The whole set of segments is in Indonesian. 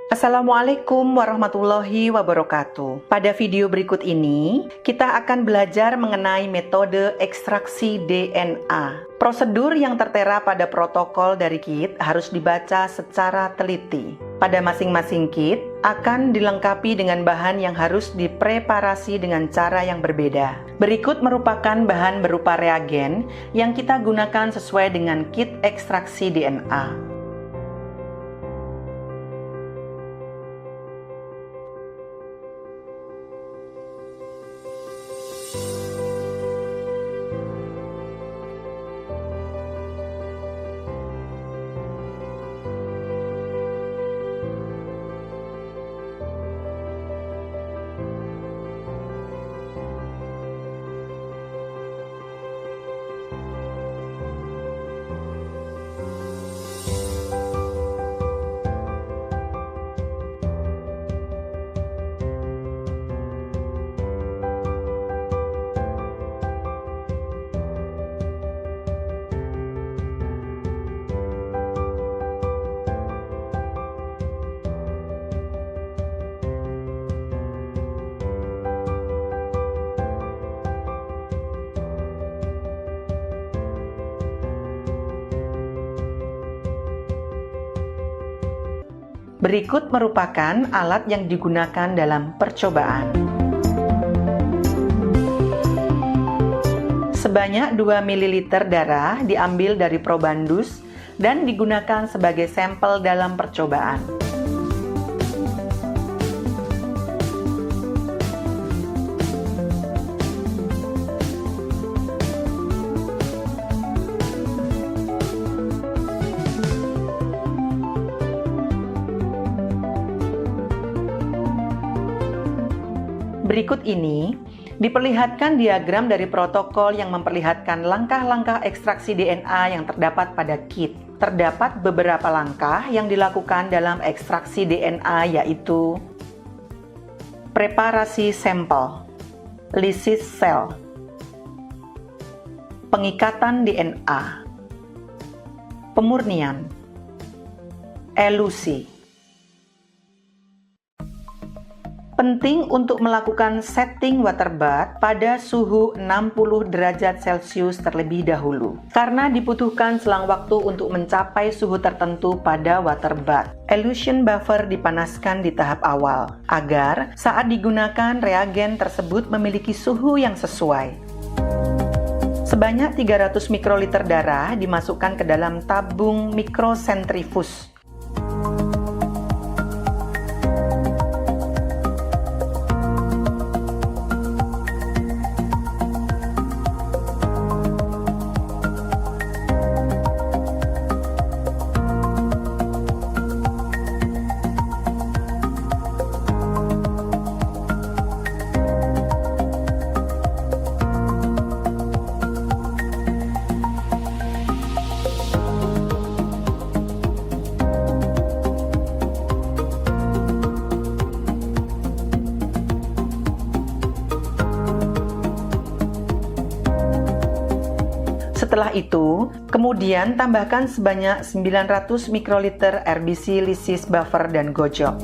Assalamualaikum warahmatullahi wabarakatuh. Pada video berikut ini, kita akan belajar mengenai metode ekstraksi DNA. Prosedur yang tertera pada protokol dari kit harus dibaca secara teliti. Pada masing-masing kit akan dilengkapi dengan bahan yang harus dipreparasi dengan cara yang berbeda. Berikut merupakan bahan berupa reagen yang kita gunakan sesuai dengan kit ekstraksi DNA. Berikut merupakan alat yang digunakan dalam percobaan. Sebanyak 2 ml darah diambil dari probandus dan digunakan sebagai sampel dalam percobaan. Berikut ini diperlihatkan diagram dari protokol yang memperlihatkan langkah-langkah ekstraksi DNA yang terdapat pada kit. Terdapat beberapa langkah yang dilakukan dalam ekstraksi DNA, yaitu preparasi sampel, lysis sel, pengikatan DNA, pemurnian, elusi. Penting untuk melakukan setting water bath pada suhu 60 derajat Celcius terlebih dahulu, karena dibutuhkan selang waktu untuk mencapai suhu tertentu pada water bath. Elution buffer dipanaskan di tahap awal, agar saat digunakan reagen tersebut memiliki suhu yang sesuai. Sebanyak 300 mikroliter darah dimasukkan ke dalam tabung mikrosentrifus. Setelah itu, kemudian tambahkan sebanyak 900 mikroliter RBC lysis buffer dan gojok.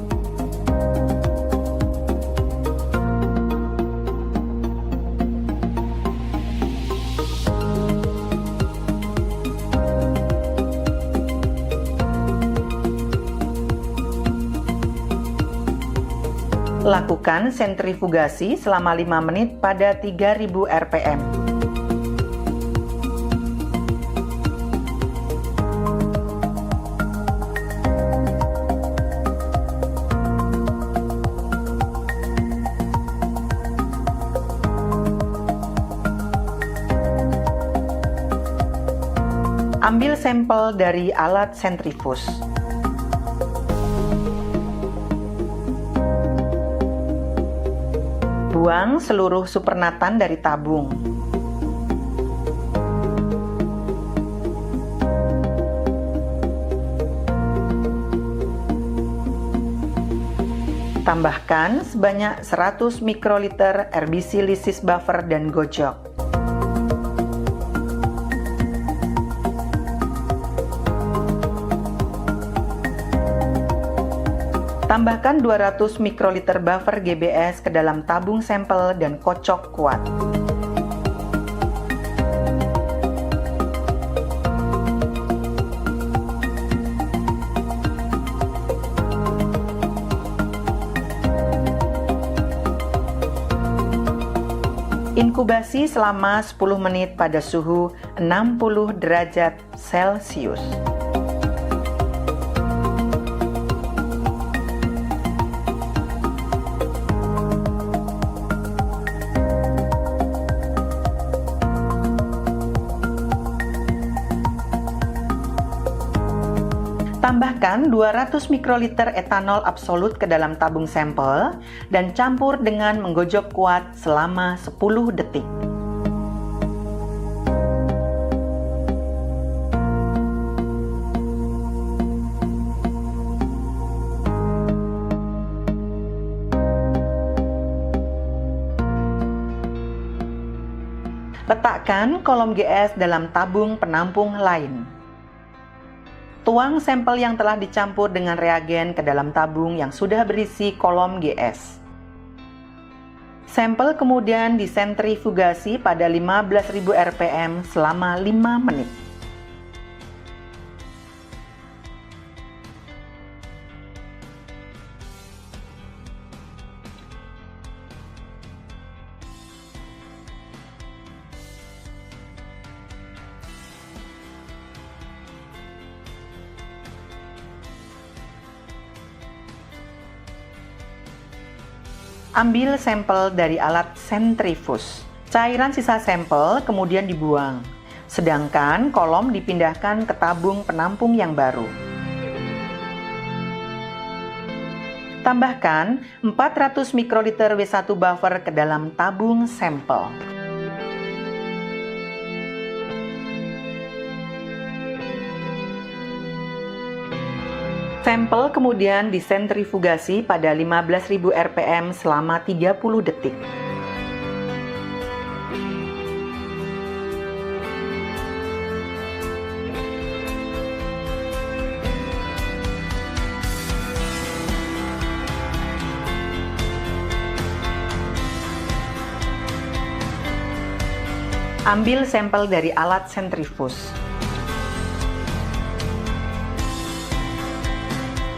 Lakukan sentrifugasi selama 5 menit pada 3000 rpm. Ambil sampel dari alat sentrifus. Buang seluruh supernatan dari tabung. Tambahkan sebanyak 100 mikroliter RBC lysis buffer dan gojok. Tambahkan 200 mikroliter buffer GBS ke dalam tabung sampel dan kocok kuat. Inkubasi selama 10 menit pada suhu 60 derajat Celcius. Tambahkan 200 mikroliter etanol absolut ke dalam tabung sampel dan campur dengan menggojok kuat selama 10 detik. Letakkan kolom GS dalam tabung penampung lain. Tuang sampel yang telah dicampur dengan reagen ke dalam tabung yang sudah berisi kolom GS. Sampel kemudian disentrifugasi pada 15.000 rpm selama 5 menit. Ambil sampel dari alat sentrifus. Cairan sisa sampel kemudian dibuang, sedangkan kolom dipindahkan ke tabung penampung yang baru. Tambahkan 400 mikroliter W1 buffer ke dalam tabung sampel. Sampel kemudian disentrifugasi pada 15.000 rpm selama 30 detik. Ambil sampel dari alat sentrifus.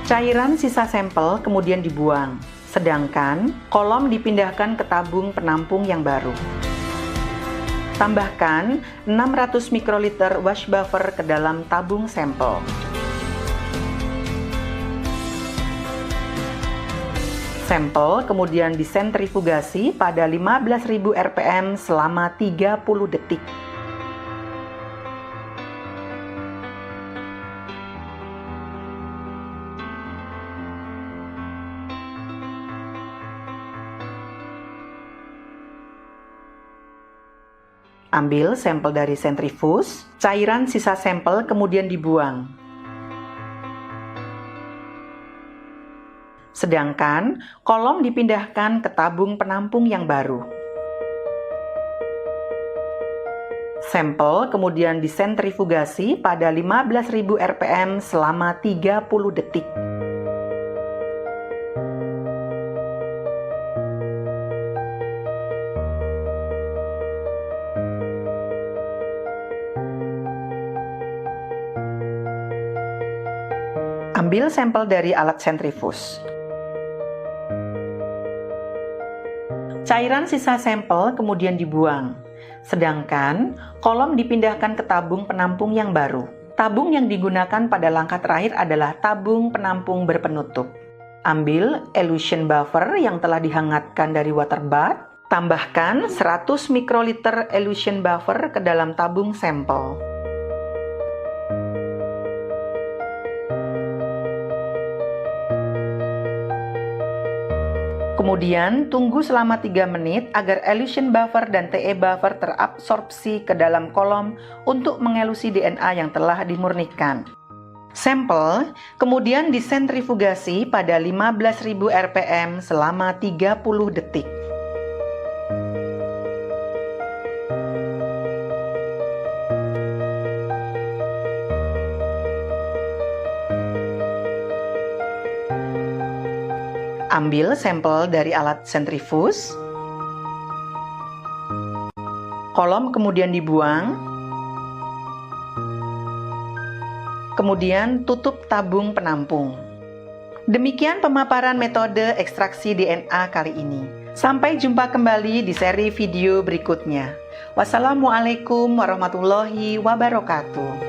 Cairan sisa sampel kemudian dibuang, sedangkan kolom dipindahkan ke tabung penampung yang baru. Tambahkan 600 mikroliter wash buffer ke dalam tabung sampel. Sampel kemudian disentrifugasi pada 15.000 rpm selama 30 detik. Ambil sampel dari sentrifus, cairan sisa sampel kemudian dibuang. Sedangkan kolom dipindahkan ke tabung penampung yang baru. Sampel kemudian disentrifugasi pada 15.000 rpm selama 30 detik. Ambil sampel dari alat sentrifus. Cairan sisa sampel kemudian dibuang, sedangkan kolom dipindahkan ke tabung penampung yang baru. Tabung yang digunakan pada langkah terakhir adalah tabung penampung berpenutup. Ambil elution buffer yang telah dihangatkan dari water bath, tambahkan 100 mikroliter elution buffer ke dalam tabung sampel. Kemudian tunggu selama 3 menit agar elution buffer dan TE buffer terabsorpsi ke dalam kolom untuk mengelusi DNA yang telah dimurnikan. Sampel kemudian disentrifugasi pada 15.000 rpm selama 30 detik. Ambil sampel dari alat sentrifus. Kolom kemudian dibuang. Kemudian tutup tabung penampung. Demikian pemaparan metode ekstraksi DNA kali ini. Sampai jumpa kembali di seri video berikutnya. Wassalamualaikum warahmatullahi wabarakatuh.